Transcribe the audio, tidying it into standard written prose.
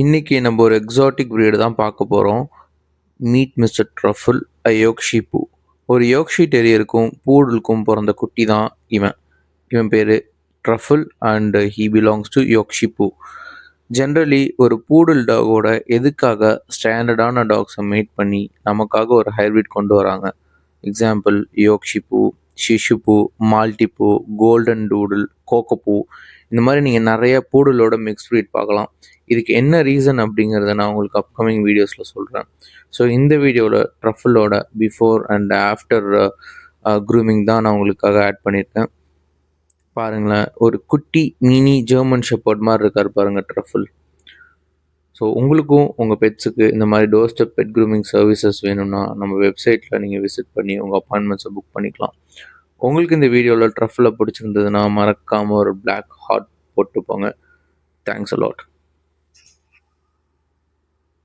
இன்னைக்கு நம்ம ஒரு எக்ஸாட்டிக் breed தான் பார்க்க போகிறோம். மீட் மிஸ்டர் ட்ரஃபிள் அ யோர்க்ஷி பூ. ஒரு யோர்க்ஷி டெரியருக்கும் பூடலுக்கும் பிறந்த குட்டி தான் இவன். இவன் பேர் truffle and he belongs to Yorkshire poo. Generally ஒரு பூடல் டாகோட எதுக்காக ஸ்டாண்டர்டான டாக்ஸை மேட் பண்ணி நமக்காக ஒரு ஹைப்ரிட் கொண்டு வராங்க. எக்ஸாம்பிள் யோர்க்ஷி பூ, ஷிஷு, மால்டிப்பூ, கோல்டன் டூடில், கோகோப்பூ. இந்த மாதிரி நீங்கள் நிறைய பூடலோட மிக்ஸ் breed பார்க்கலாம். இதுக்கு என்ன ரீசன் அப்படிங்கிறத நான் உங்களுக்கு அப்கமிங் வீடியோஸில் சொல்கிறேன். ஸோ இந்த வீடியோவில் ட்ரஃபிளோட பிஃபோர் அண்ட் ஆஃப்டர் க்ரூமிங் தான் நான் உங்களுக்காக ஆட் பண்ணியிருக்கேன். பாருங்களேன், ஒரு குட்டி மினி ஜெர்மன் ஷெப்பர்ட் மாதிரி இருக்கார் பாருங்கள் ட்ரஃபிள். ஸோ உங்களுக்கும் உங்கள் பெட்ஸுக்கு இந்த மாதிரி doorstep pet grooming services வேணும்னா நம்ம வெப்சைட்டில் நீங்கள் விசிட் பண்ணி உங்கள் அப்பாயின்மெண்ட்ஸை புக் பண்ணிக்கலாம். உங்களுக்கு இந்த வீடியோவில் ட்ரஃபிளை பிடிச்சிருந்ததுன்னா மறக்காமல் ஒரு பிளாக் ஹார்ட் போட்டு போங்க. Thanks a lot.